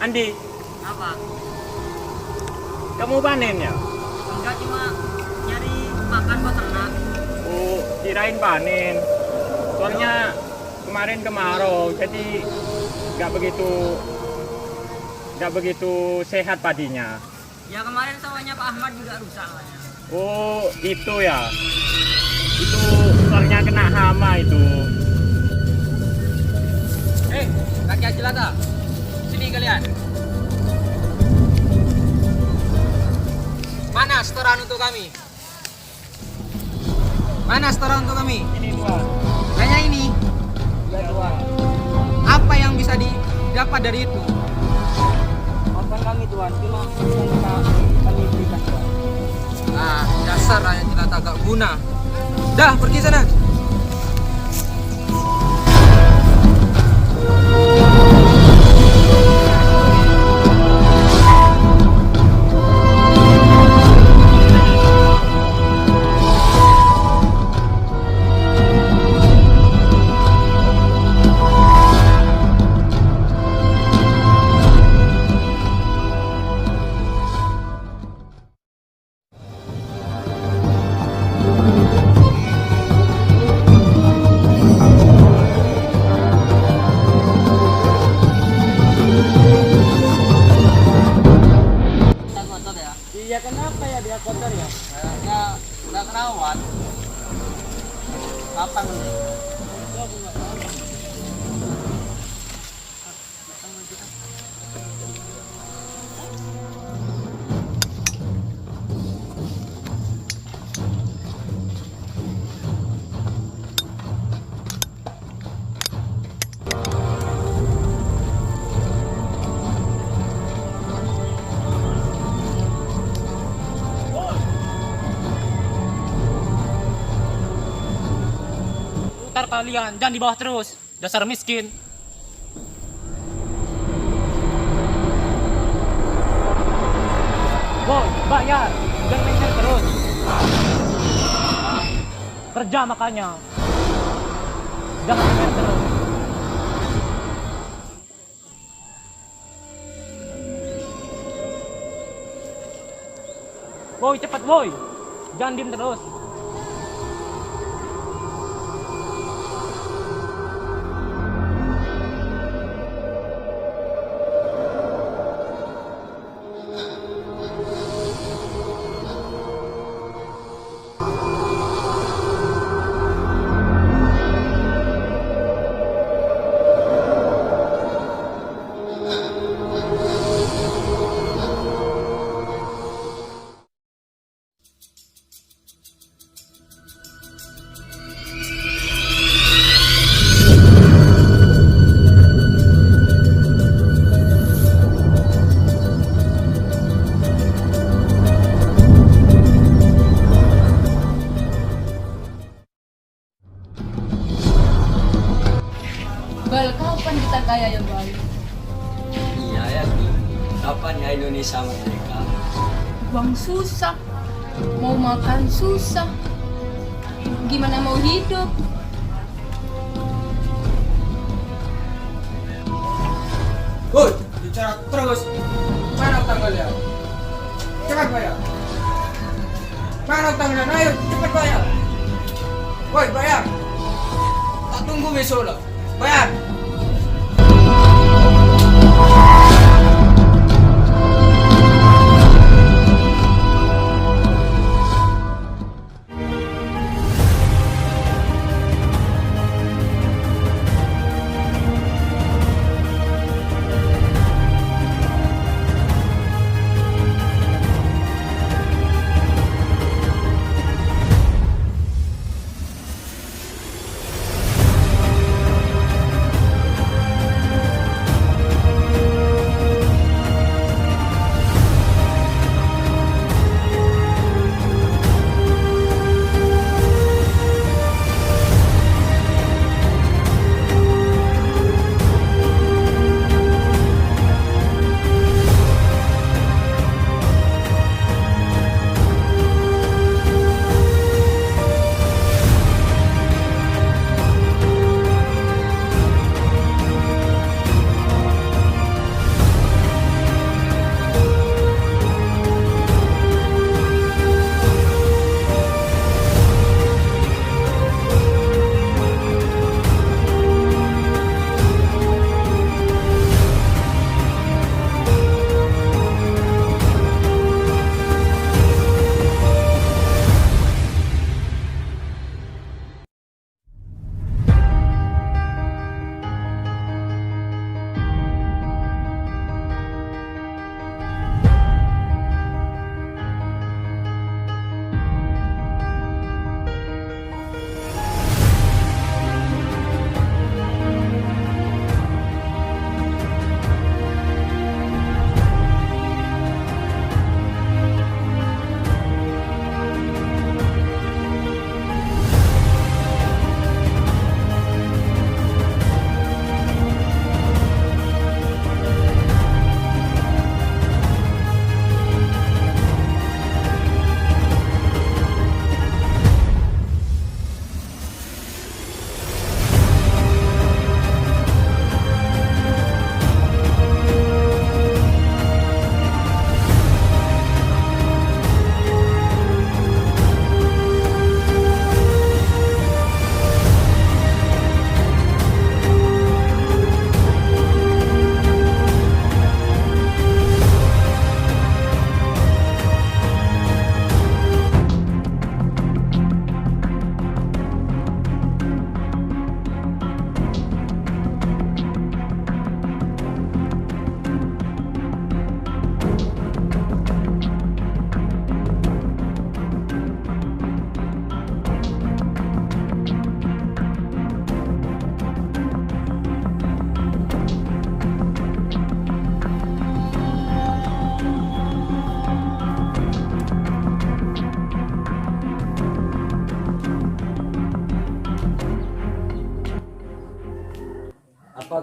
Andi, Apa? kamu panen ya? Enggak, cuma nyari makan buat ternak. Oh, kirain panen. Soalnya kemarin kemarau, jadi nggak begitu sehat padinya. Ya kemarin sawahnya Pak Ahmad juga rusak katanya. Oh, itu ya. Itu soalnya kena hama itu. Rakyat jelata. Sini kalian. Mana setoran untuk kami? Mana setoran untuk kami? Ini Tuan. Hanya ini. Ya Tuan. Apa yang bisa didapat dari itu? Maafkan kami Tuhan, cuma yang kami berikan Tuhan. Ah, dasar rakyat jelata gak guna. Dah, pergi sana. Kita kotor ya? Iya kenapa ya dia kotor ya? Kayaknya nggak kerawat. Kapan nih? Putar kalian, jangan di bawah terus. Dasar miskin. Boy, bayar. Jangan mencet terus. Kerja makanya. Jangan mencet terus. Boy, cepat boy. Jangan diem terus. Bal, kapan kita kaya ya Bal? Iya ya, kapan ya Indonesia merdeka? Uang susah, mau makan susah, gimana mau hidup? Good, bicara terus. Mana tanggalnya? Cepat bayar. Mana tanggalnya? Ayo, cepat bayar. Woi, bayar. Tak tunggu besok lah. Bayar.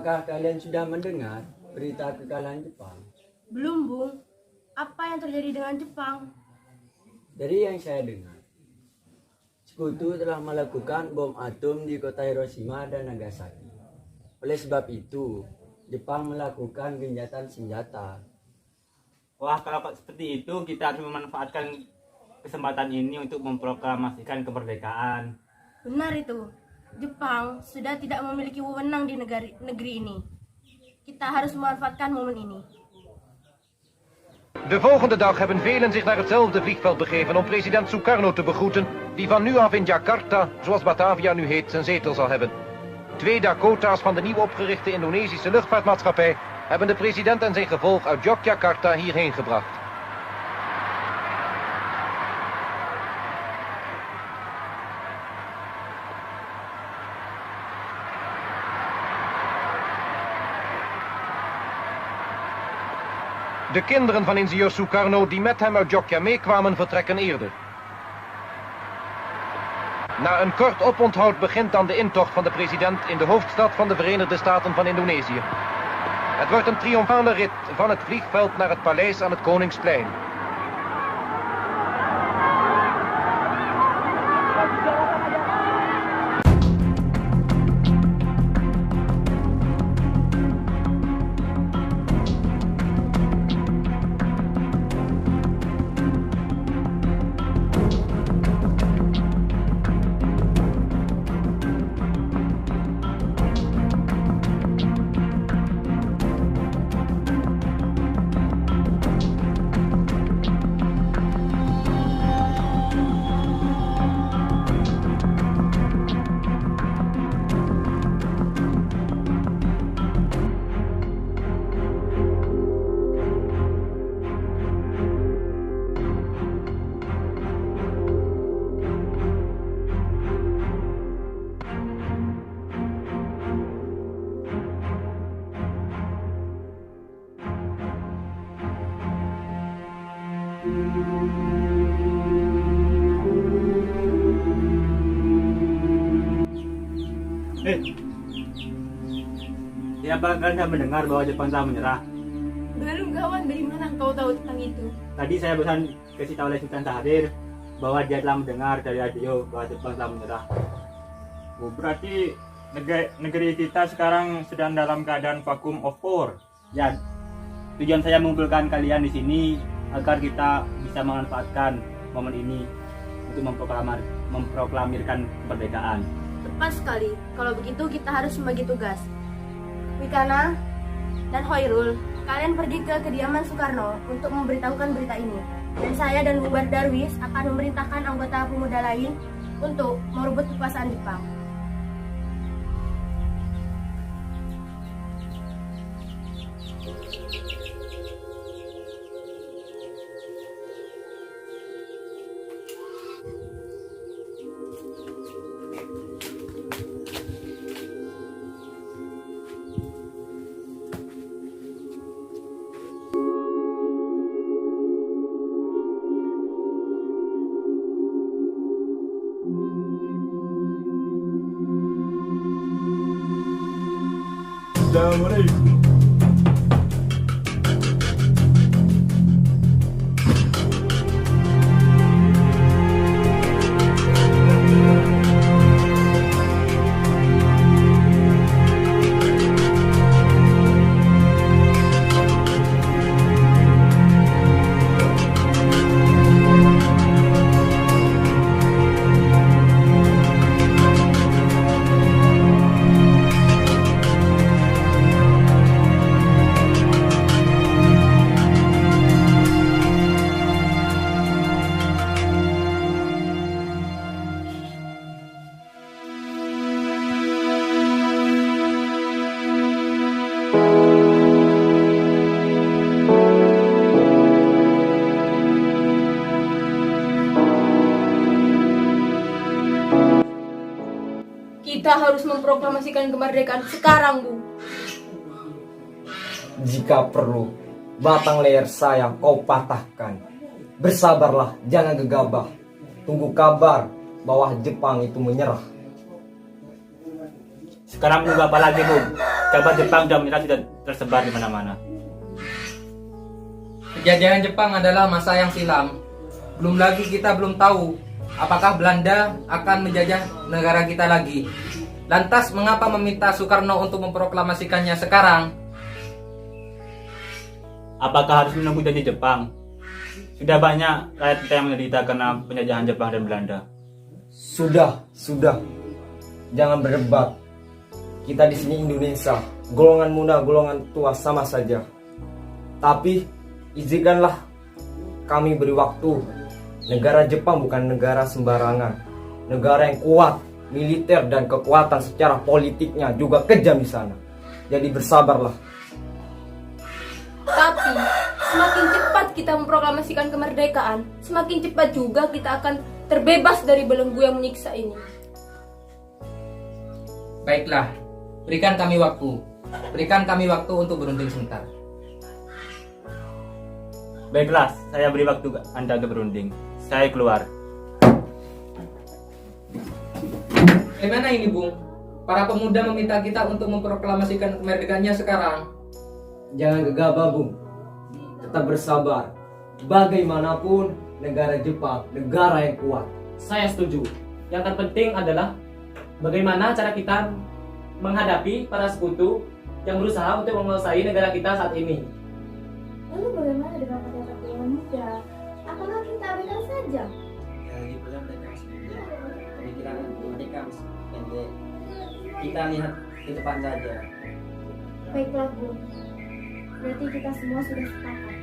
apakah kalian sudah mendengar berita kekalahan Jepang? Belum, Bung. Apa yang terjadi dengan Jepang? Dari yang saya dengar, Sekutu telah melakukan bom atom di kota Hiroshima dan Nagasaki. Oleh sebab itu, Jepang melakukan gencatan senjata. Wah, kalau seperti itu kita harus memanfaatkan kesempatan ini untuk memproklamasikan kemerdekaan. Benar itu. Jepang sudah tidak memiliki wewenang di negeri ini. Kita harus memanfaatkan momen ini. De volgende dag hebben velen zich naar hetzelfde vliegveld begeven om president Sukarno te begroeten, die van nu af in Jakarta, zoals Batavia nu heet, zijn zetel zal hebben. 2 Dakota's van de nieuw opgerichte Indonesische luchtvaartmaatschappij hebben de president en zijn gevolg uit Yogyakarta hierheen gebracht. De kinderen van ingenieur Sukarno die met hem uit Jogja meekwamen vertrekken eerder. Na een kort oponthoud begint dan de intocht van de president in de hoofdstad van de Verenigde Staten van Indonesië. Het wordt een triomfale rit van het vliegveld naar het paleis aan het Koningsplein. Apakah kalian sudah mendengar bahwa Jepang telah menyerah? Belum, kawan. Dari mana kau tahu tentang itu? Tadi saya barusan kasih tahu oleh Sultan Tahrir bahwa dia telah mendengar dari radio bahwa Jepang telah menyerah. Oh, berarti negeri kita sekarang sedang dalam keadaan vacuum of power. Ya, tujuan saya mengumpulkan kalian di sini agar kita bisa memanfaatkan momen ini untuk memproklamirkan kemerdekaan. Tepat sekali. Kalau begitu kita harus membagi tugas. Wikana dan Hoirul, kalian pergi ke kediaman Soekarno untuk memberitahukan berita ini. Dan saya dan Bubar Darwis akan memerintahkan anggota pemuda lain untuk merebut kekuasaan Jepang. Assalamualaikum. Kita harus memproklamasikan kemerdekaan sekarang, Bu. Jika perlu, batang leher saya kau patahkan. Bersabarlah, jangan gegabah. Tunggu kabar bahwa Jepang itu menyerah. Sekarang menunggu apa lagi, Bu? kabar Jepang sudah menyerang sudah tersebar di mana-mana. Kejadian Jepang adalah masa yang silam. Belum lagi kita belum tahu apakah Belanda akan menjajah negara kita lagi. Lantas mengapa meminta Soekarno untuk memproklamasikannya sekarang? Apakah harus menunggu janji Jepang? Sudah banyak rakyat kita yang menderita karena penjajahan Jepang dan Belanda. Sudah. Jangan berdebat. Kita di sini Indonesia, golongan muda, golongan tua sama saja. Tapi izinkanlah kami beri waktu. Negara Jepang bukan negara sembarangan. Negara yang kuat, militer dan kekuatan secara politiknya juga kejam di sana. Jadi bersabarlah. Tapi semakin cepat kita memproklamasikan kemerdekaan, semakin cepat juga kita akan terbebas dari belenggu yang menyiksa ini. Baiklah, berikan kami waktu. Berikan kami waktu untuk berunding sebentar. Baiklah, saya beri waktu Anda untuk berunding. Saya keluar. Gimana ini, Bung? Para pemuda meminta kita untuk memproklamasikan kemerdekaannya sekarang. Jangan gegabah, Bung. Tetap bersabar. Bagaimanapun negara Jepang, negara yang kuat. Saya setuju. Yang terpenting adalah bagaimana cara kita menghadapi para sekutu yang berusaha untuk menguasai negara kita saat ini. Lalu bagaimana dengan kata-kata yang muda? Apakah kita benar saja? Ya gitu kan mereka masih muda. Pemikiran mereka masih pendek. Kita lihat ke depan saja. Baiklah, Bu. Berarti kita semua sudah sepakat.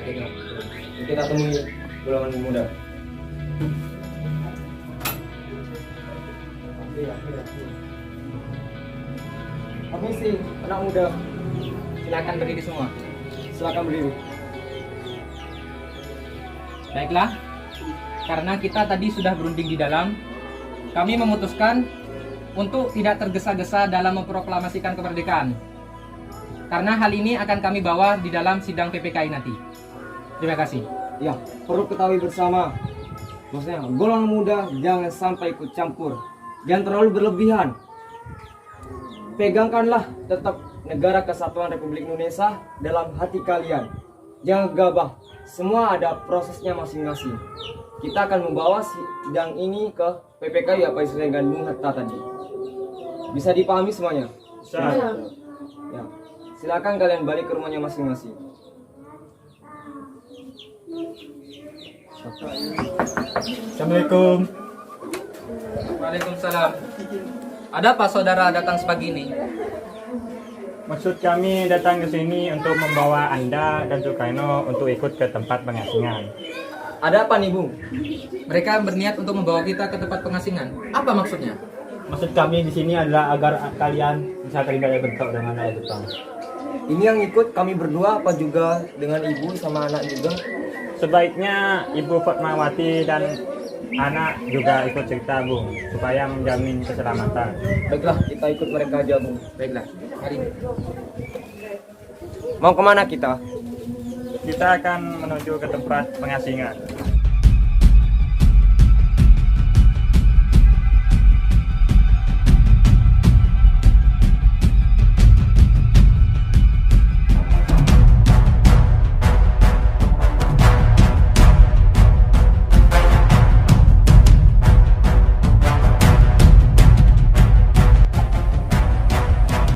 Ayo, kita temui golongan muda. Permisi, anak muda. Silakan berdiri semua. Silakan berdiri. Baiklah, karena kita tadi sudah berunding di dalam, kami memutuskan untuk tidak tergesa-gesa dalam memproklamasikan kemerdekaan. Karena hal ini akan kami bawa di dalam sidang PPKI nanti. Terima kasih. Ya, perlu ketahui bersama. Maksudnya, golongan muda jangan sampai ikut campur. Jangan terlalu berlebihan. Pegangkanlah tetap negara kesatuan Republik Indonesia dalam hati kalian. Jangan gegabah. Semua ada prosesnya masing-masing. Kita akan membawa sidang ini ke PPKI apa istilahnya Gandung Hatta tadi. Bisa dipahami semuanya? Ya. Silakan kalian balik ke rumahnya masing-masing. Assalamualaikum. Waalaikumsalam. Ada apa saudara datang sepagi ini? Maksud kami datang ke sini untuk membawa Anda dan Soekarno untuk ikut ke tempat pengasingan. Ada apa nih, Bung? Mereka berniat untuk membawa kita ke tempat pengasingan. Apa maksudnya? Maksud kami di sini adalah agar kalian bisa terlibat bentrok dengan rakyat Jepang. Ini yang ikut kami berdua apa juga dengan ibu sama anak juga? Sebaiknya Ibu Fatmawati dan anak juga ikut cerita, Bung, supaya menjamin keselamatan. Baiklah, kita ikut mereka aja, Bung. Baiklah, mari. Mau kemana kita? Kita akan menuju ke tempat pengasingan.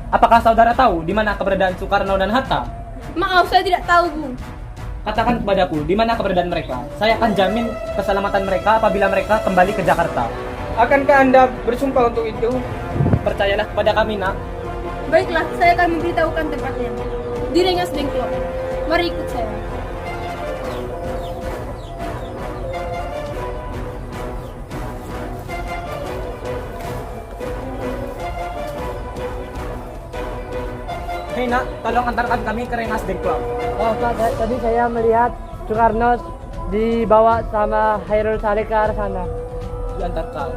Apakah saudara tahu di mana keberadaan Soekarno dan Hatta? Maaf, saya tidak tahu, Bu. Katakan kepadaku di mana keberadaan mereka. Saya akan jamin keselamatan mereka apabila mereka kembali ke Jakarta. Akankah Anda bersumpah untuk itu? Percayalah kepada kami, Nak. Baiklah, saya akan memberitahukan tempatnya. Di Rengas Dengklok. Mari ikut saya. Hei Nak, tolong antarkan kami ke Rengas Dengklok. Oh Pak, tadi saya melihat Soekarno dibawa sama Hairul Saleh ke arah sana. Diantarkan.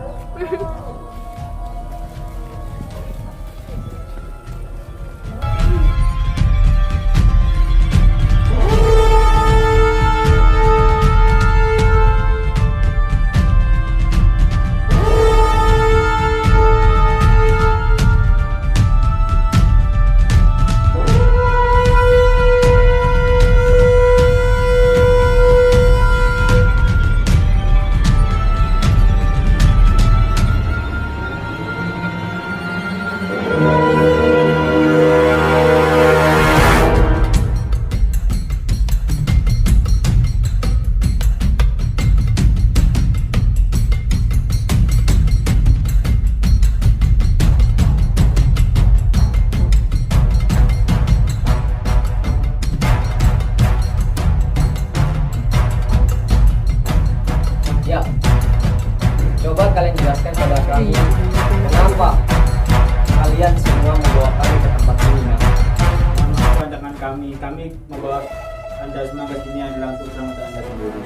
untuk keselamatan Anda sendiri.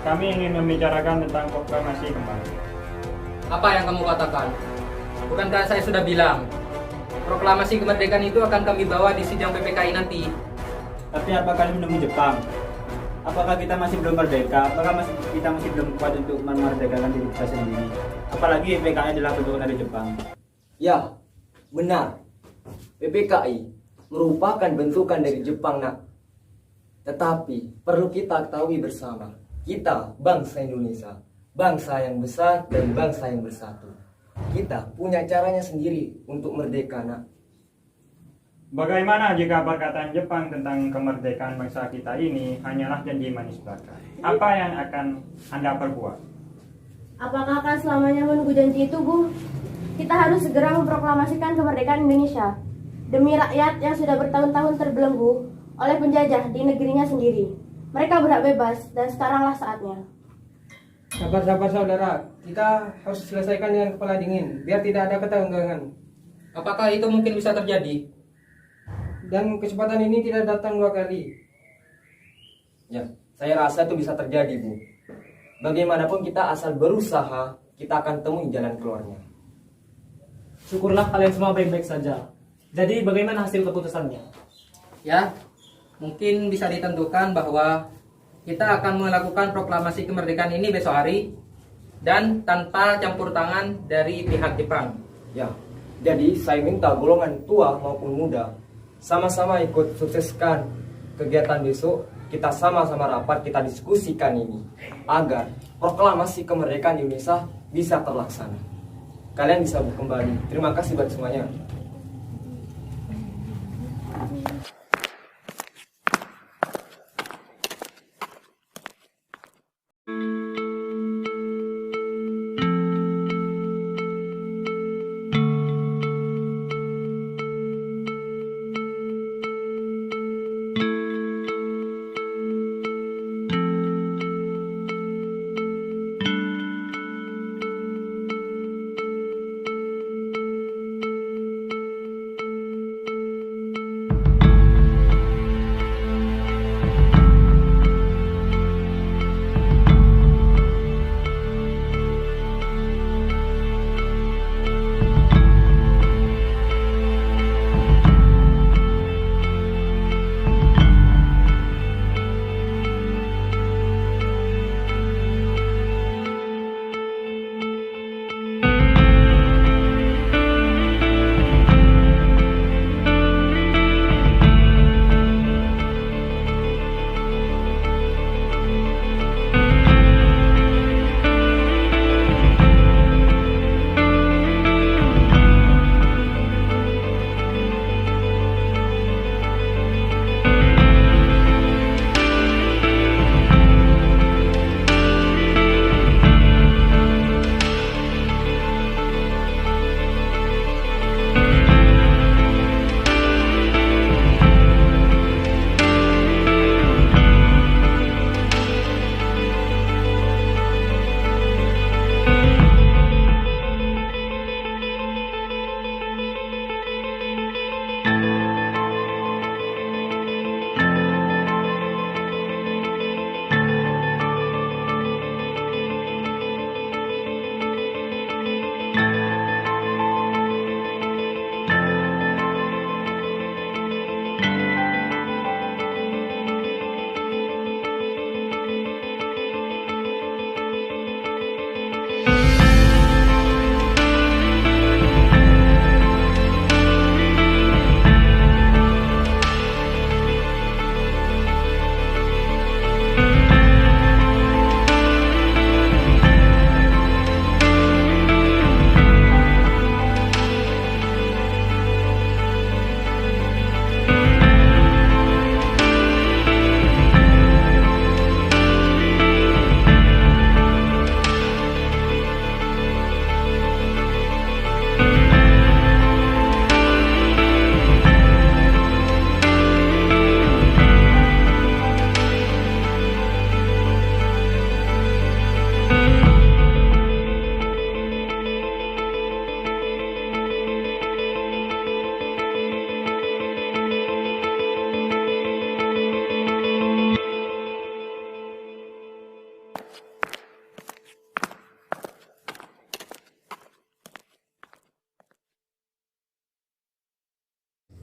Kami ingin membicarakan tentang proklamasi kembali. Apa yang kamu katakan? Bukankah saya sudah bilang, proklamasi kemerdekaan itu akan kami bawa di sidang PPKI nanti. Tapi apa kalian menunggu Jepang? Apakah kita masih belum merdeka? Apakah kita masih belum kuat untuk memerdekakan diri kita sendiri? Apalagi PPKI adalah bentukan dari Jepang. Ya, benar. PPKI merupakan bentukan dari Jepang, nak. Tetapi perlu kita ketahui bersama, kita bangsa Indonesia, bangsa yang besar dan bangsa yang bersatu. Kita punya caranya sendiri untuk merdeka, nak. Bagaimana jika perkataan Jepang tentang kemerdekaan bangsa kita ini hanyalah janji manis belaka? Apa yang akan Anda perbuat? Apakah akan selamanya menunggu janji itu, Bu? Kita harus segera memproklamasikan kemerdekaan Indonesia demi rakyat yang sudah bertahun-tahun terbelenggu oleh penjajah di negerinya sendiri. Mereka berhak bebas dan sekaranglah saatnya. Sabar-sabar saudara, kita harus selesaikan dengan kepala dingin, biar tidak ada ketanggangan. Apakah itu mungkin bisa terjadi? Dan kecepatan ini tidak datang 2 kali. Ya, saya rasa itu bisa terjadi, Bu. Bagaimanapun kita asal berusaha, kita akan temui jalan keluarnya. Syukurlah kalian semua baik-baik saja. Jadi bagaimana hasil keputusannya? Ya, mungkin bisa ditentukan bahwa kita akan melakukan proklamasi kemerdekaan ini besok hari dan tanpa campur tangan dari pihak Jepang. Ya, jadi saya minta golongan tua maupun muda sama-sama ikut sukseskan kegiatan besok. Kita sama-sama rapat, kita diskusikan ini agar proklamasi kemerdekaan Indonesia bisa terlaksana. Kalian bisa kembali. Terima kasih buat semuanya.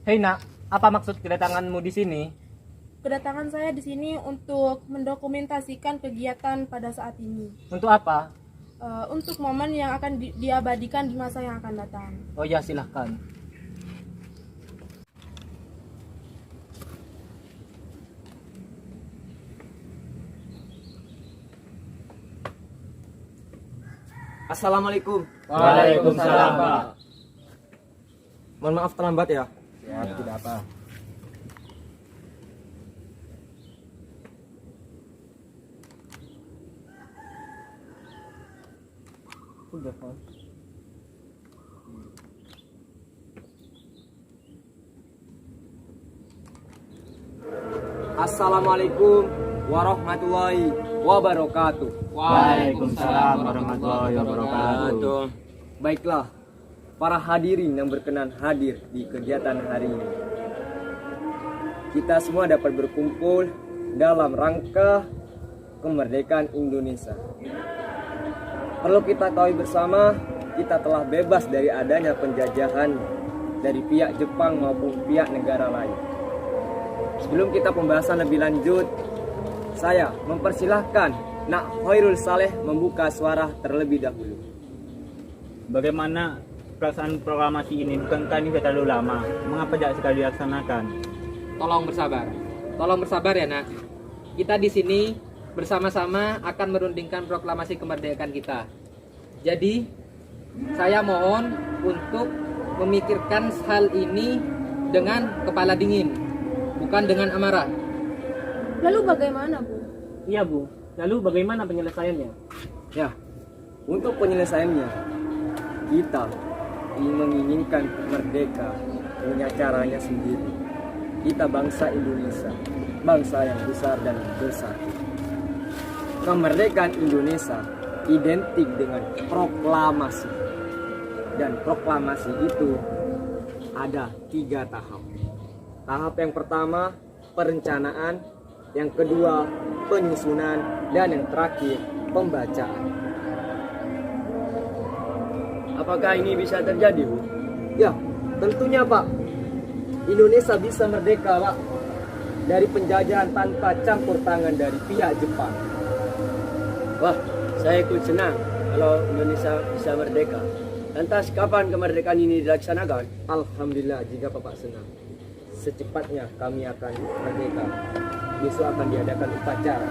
Hei nak, apa maksud kedatanganmu di sini? Kedatangan saya di sini untuk mendokumentasikan kegiatan pada saat ini. Untuk apa? Untuk momen yang akan diabadikan di masa yang akan datang. Oh ya, silahkan. Assalamualaikum. Waalaikumsalam, Pak. Mohon maaf terlambat ya. Ya, tidak apa. Udah, Pak. Assalamualaikum warahmatullahi wabarakatuh. Waalaikumsalam warahmatullahi wabarakatuh. Baiklah, para hadirin yang berkenan hadir di kegiatan hari ini. Kita semua dapat berkumpul dalam rangka kemerdekaan Indonesia. Perlu kita ketahui bersama, kita telah bebas dari adanya penjajahan dari pihak Jepang maupun pihak negara lain. Sebelum kita pembahasan lebih lanjut, saya mempersilahkan Nak Hoirul Saleh membuka suara terlebih dahulu. Bagaimana pelaksanaan proklamasi ini? Bukankah ini sudah terlalu lama? Mengapa tidak sekali dilaksanakan? Tolong bersabar ya nak. Kita di sini bersama-sama akan merundingkan proklamasi kemerdekaan kita. Jadi saya mohon untuk memikirkan hal ini dengan kepala dingin, bukan dengan amarah. Lalu bagaimana, Bu? Iya Bu, lalu bagaimana penyelesaiannya? Ya, untuk penyelesaiannya, kita menginginkan merdeka punya caranya sendiri. Kita bangsa Indonesia, bangsa yang besar dan bersatu. Kemerdekaan Indonesia identik dengan proklamasi. Dan proklamasi itu ada 3 tahap. Tahap yang pertama, perencanaan. Yang kedua, penyusunan. Dan yang terakhir, pembacaan. Apakah ini bisa terjadi, Bu? Ya, tentunya Pak. Indonesia bisa merdeka, Pak, dari penjajahan tanpa campur tangan dari pihak Jepang. Wah, saya ikut senang kalau Indonesia bisa merdeka. Lantas kapan kemerdekaan ini dilaksanakan? Alhamdulillah jika Bapak senang. Secepatnya kami akan merdeka. Besok akan diadakan upacara.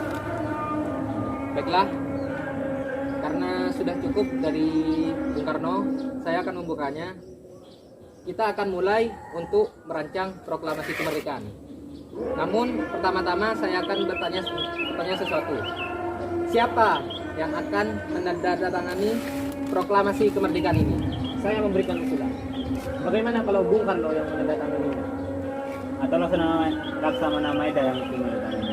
Baiklah, karena sudah cukup dari Bung Karno, saya akan membukanya. Kita akan mulai untuk merancang proklamasi kemerdekaan. Namun pertama-tama saya akan bertanya sesuatu. Siapa yang akan menandatangani proklamasi kemerdekaan ini? Saya memberikan usulan. Bagaimana kalau Bung Karno yang menandatanganinya? Atau Laksamana Maeda yang menandatangani?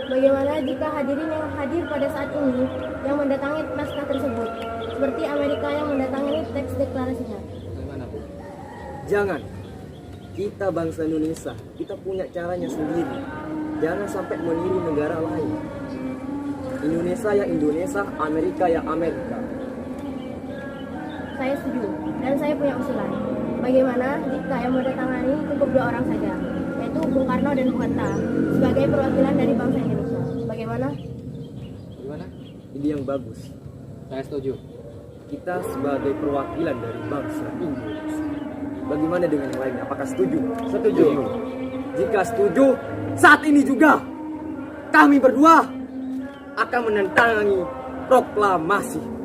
Bagaimana jika hadirin yang hadir pada saat ini yang mendatangi naskah tersebut, seperti Amerika yang mendatangi teks deklarasinya? Bagaimana, Bu? Jangan. Kita bangsa Indonesia, kita punya caranya sendiri. Jangan sampai meniru negara lain. Indonesia ya Indonesia, Amerika ya Amerika. Saya setuju, dan saya punya usulan. Bagaimana jika yang mendatangani cukup 2 orang saja, yaitu Bung Karno dan Bung Hatta, sebagai perwakilan dari bangsa Indonesia? Bagaimana? Bagaimana? Ini yang bagus. Saya setuju. Kita sebagai perwakilan dari bangsa Indonesia. Bagaimana dengan yang lain? Apakah setuju? Setuju. Jika setuju, saat ini juga kami berdua akan menandatangani proklamasi.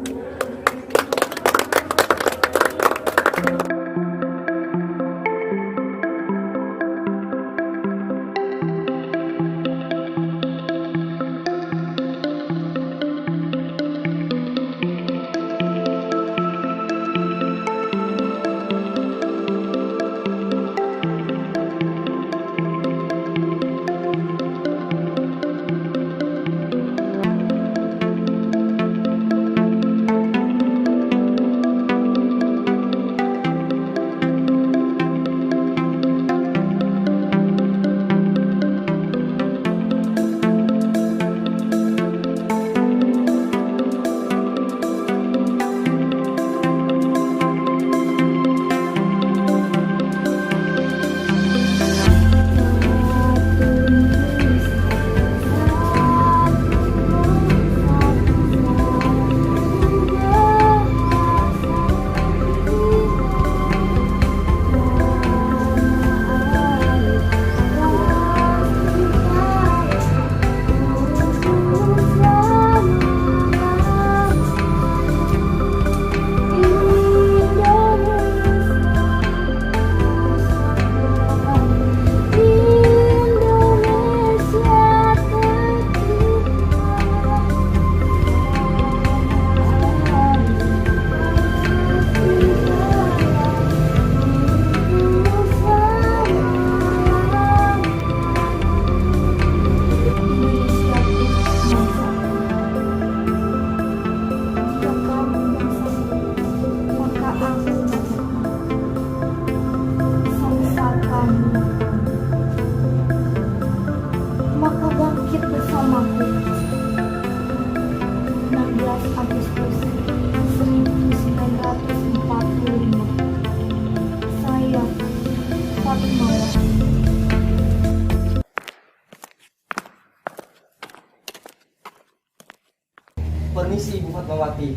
Permisi Ibu Fatmawati.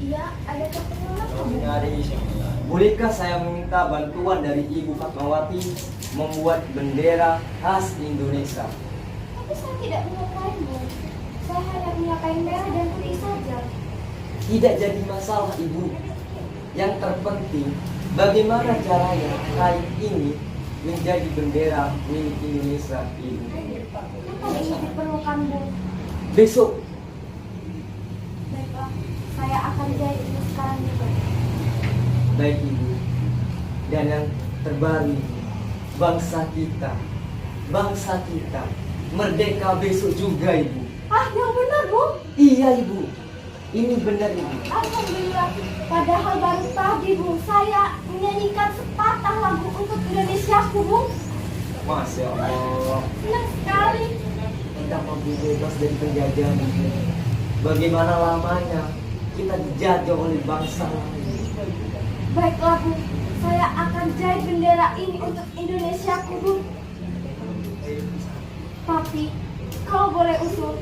Iya, ada keperluan apa, Bu? Bolehkah saya meminta bantuan dari Ibu Fatmawati membuat bendera khas Indonesia? Tapi saya tidak punya kain, Bu. Saya hanya punya kain merah dan putih saja. Tidak jadi masalah Ibu. Yang terpenting bagaimana caranya kain ini menjadi bendera milik Indonesia Ibu. Apa ini diperlukan, Bu? Besok. Baiklah, saya akan jahit ini sekarang juga. Baik Ibu. Dan yang terbaru Ibu, bangsa kita merdeka besok juga Ibu. Ah, yang benar, Bu. Iya Ibu, ini benar Ibu. Alhamdulillah. Padahal baru tadi, Bu, saya menyanyikan sepatah lagu untuk Indonesiaku, Bu. Masya Allah, Senang sekali. kita mau bebas dari penjajahan Ibu. Bagaimana lamanya kita dijajah oleh bangsa lain. Baiklah, Bu. Saya akan jahit bendera ini untuk Indonesiaku, Bu. Tapi, kalau boleh usul,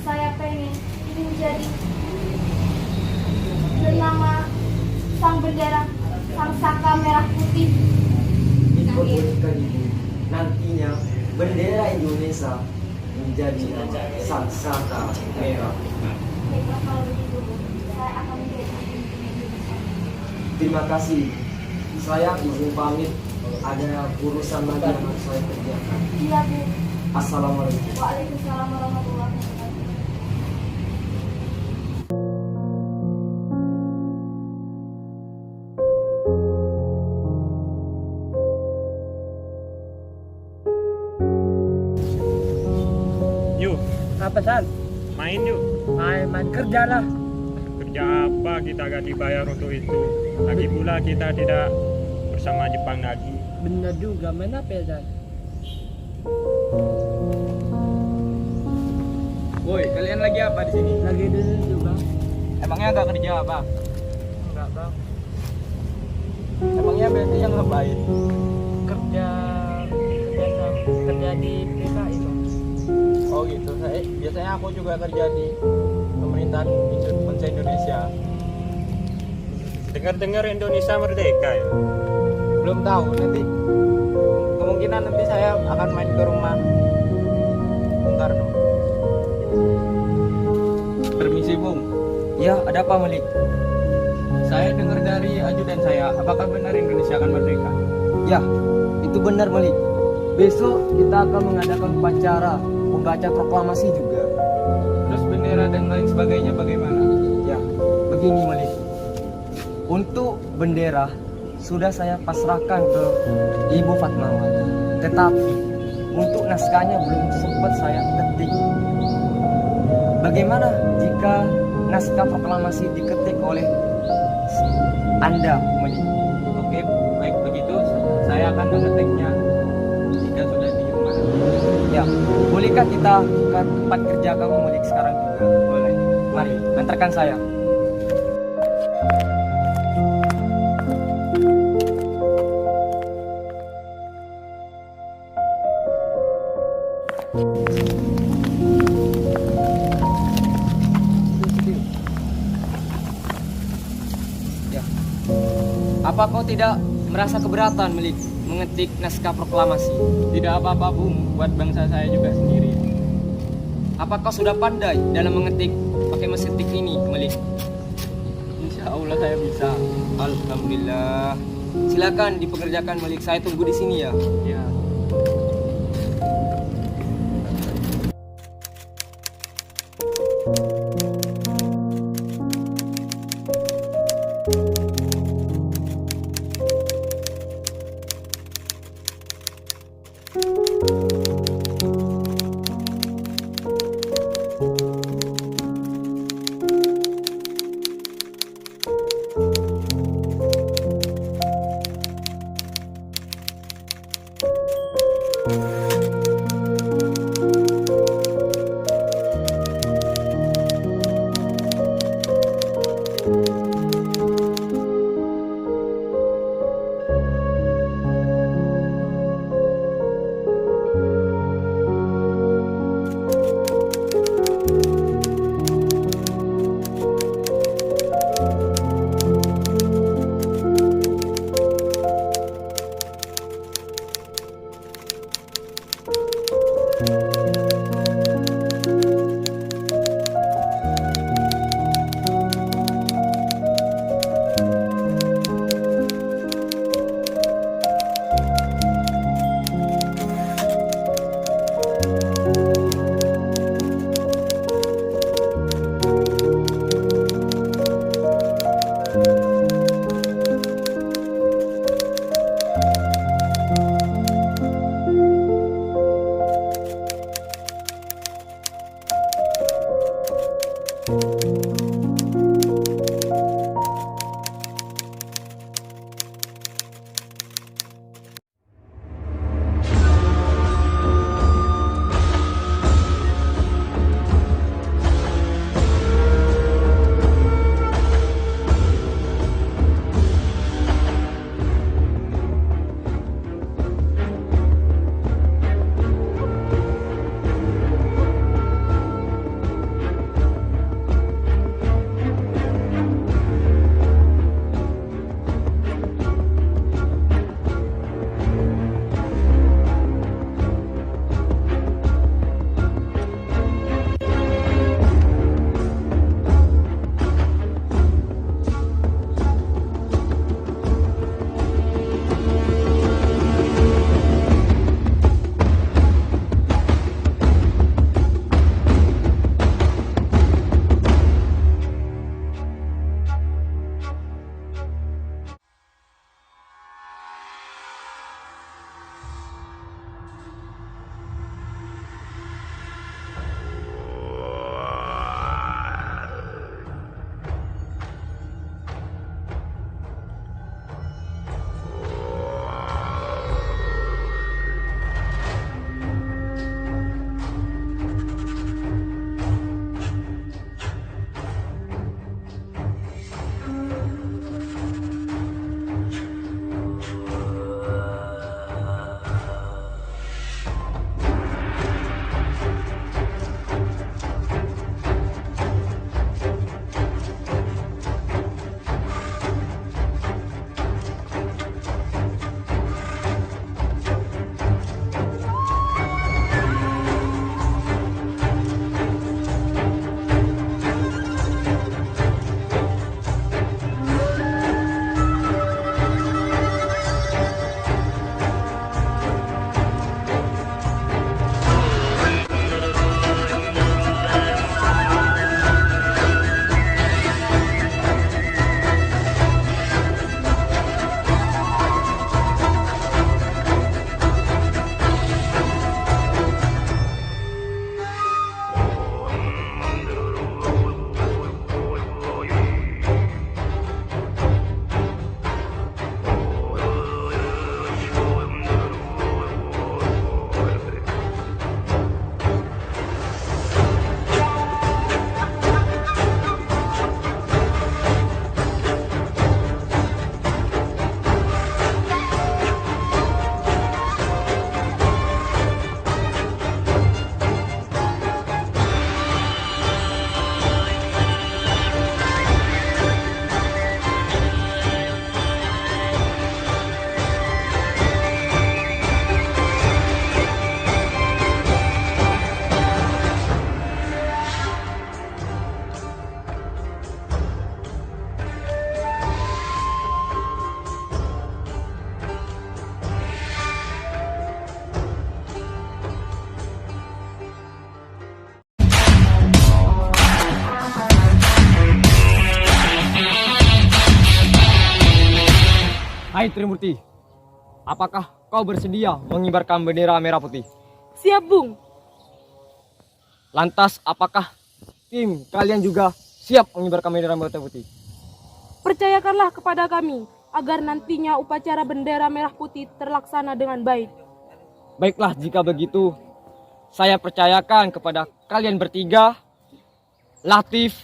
saya pengen ini menjadi bernama sang bendera, sang saka merah putih. Diperbolehkan Ibu. Nantinya bendera Indonesia menjadi sang saka merah. Baiklah, kalau begitu, Bu. Saya akan menjadi Indonesia. Terima kasih. Saya izin pamit. Ada urusan lagi yang harus saya kerjakan. Iya, Bu. Assalamualaikum. Waalaikumsalam warahmatullahi wabarakatuh. Yuk, Apa San? main yuk. Main kerja lah. Kerja apa kita gak dibayar untuk itu? Lagi pula kita tidak bersama Jepang lagi. Bener juga, main apa ya San? Woi, kalian lagi apa di sini? Lagi dulu juga. Emangnya nggak kerja apa? Enggak Bang. Emangnya biasanya ngapain? Kerja di PKI Bang. Oh gitu, biasanya aku juga kerja di pemerintahan bangsa Indonesia. Dengar-dengar Indonesia merdeka ya? Belum tahu, nanti kemungkinan nanti saya akan main ke rumah Bung Karno. Permisi Bung. Ya, ada apa Malik? Saya dengar dari ajudan saya, apakah benar Indonesia akan merdeka? Ya, itu benar Malik. Besok kita akan mengadakan upacara membaca proklamasi juga. Terus bendera dan lain sebagainya bagaimana? Ya, begini Malik. Untuk bendera sudah saya pasrahkan ke Ibu Fatmawati. Tetapi untuk naskahnya belum sempat saya ketik. Bagaimana jika naskah proklamasi diketik oleh Anda, Malik? Oke, baik begitu. Saya akan mengetiknya jika sudah di rumah. Ya, bolehkah kita ke tempat kerja kamu Malik sekarang juga? Boleh. Mari, antarkan saya. Ya. Apa kau tidak merasa keberatan Malik mengetik naskah proklamasi? Tidak apa-apa Bung, buat bangsa saya juga sendiri. Apa kau sudah pandai dalam mengetik pakai mesin tik ini, Malik? Insya Allah saya bisa. Alhamdulillah. Silakan dipekerjakan Malik. Saya tunggu di sini ya. Ya. Hai Trimurti, apakah kau bersedia mengibarkan bendera merah putih? Siap, Bung. Lantas, apakah tim kalian juga siap mengibarkan bendera merah putih? Percayakanlah kepada kami agar nantinya upacara bendera merah putih terlaksana dengan baik. Baiklah, jika begitu, saya percayakan kepada kalian bertiga, Latif,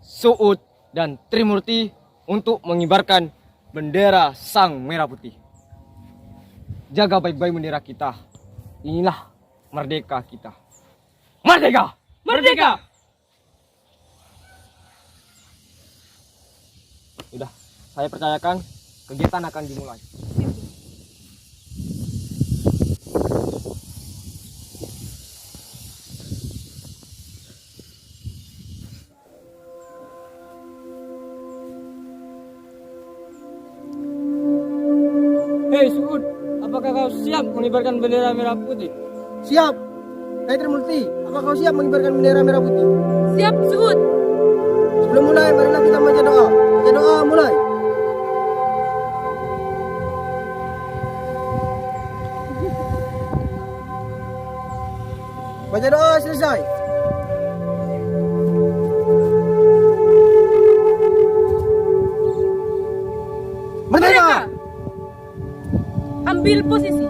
Suud, dan Trimurti untuk mengibarkan bendera sang merah putih. Jaga baik-baik bendera kita. Inilah merdeka kita. Merdeka! Merdeka! Sudah, saya percayakan kegiatan akan dimulai. Hei Suud, apakah kau siap mengibarkan bendera merah putih? Siap. Hai Trimurti, apakah kau siap mengibarkan bendera merah putih? Siap, Suud. Sebelum mulai, marilah kita baca doa. Baca doa, mulai. Baca doa selesai. Ambil posisi.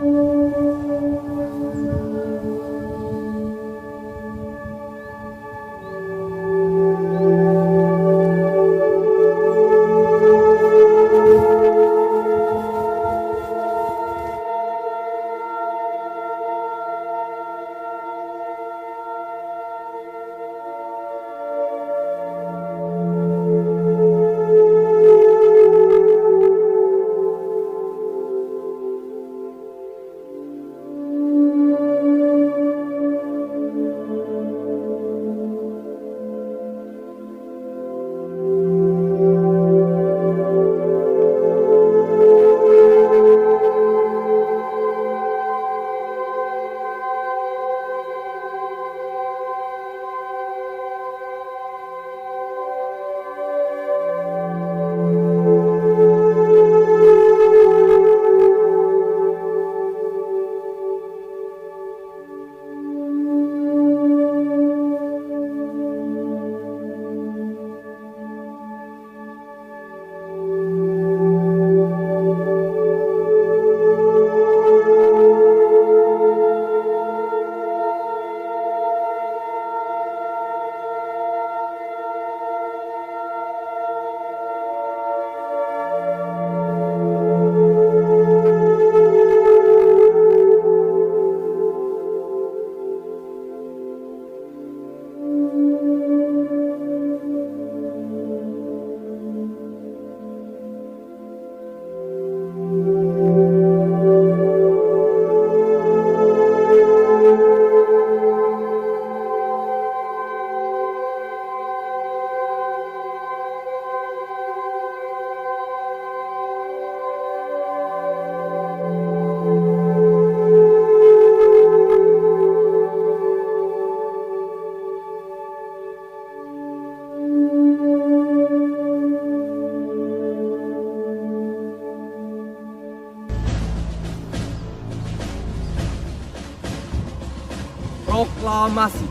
Proklamasi.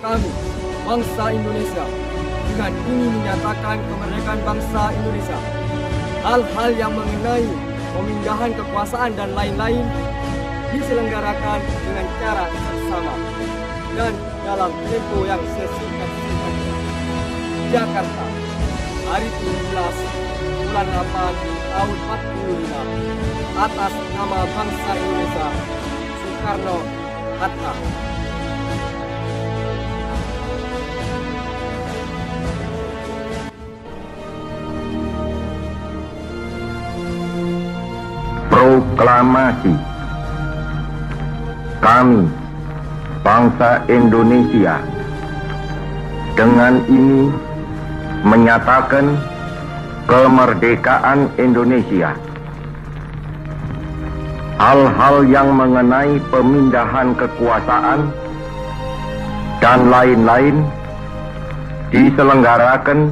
Kami, bangsa Indonesia, dengan ini menyatakan kemerdekaan bangsa Indonesia. Hal-hal yang mengenai pemindahan kekuasaan dan lain-lain diselenggarakan dengan cara bersama dan dalam tempo yang sesingkat-singkatnya. Jakarta, hari 17 bulan 8 tahun 45, atas nama bangsa Indonesia, Soekarno-Hatta. Proklamasi. Kami, bangsa Indonesia, dengan ini menyatakan kemerdekaan Indonesia. Hal-hal yang mengenai pemindahan kekuasaan dan lain-lain diselenggarakan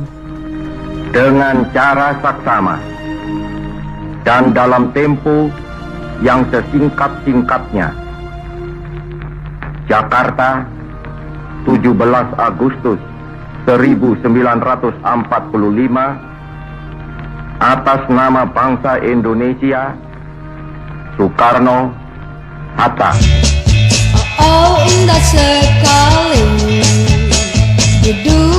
dengan cara saksama dan dalam tempo yang sesingkat-singkatnya. Jakarta, 17 Agustus 1945, atas nama bangsa Indonesia, Soekarno-Hatta. Oh, indah sekali hidup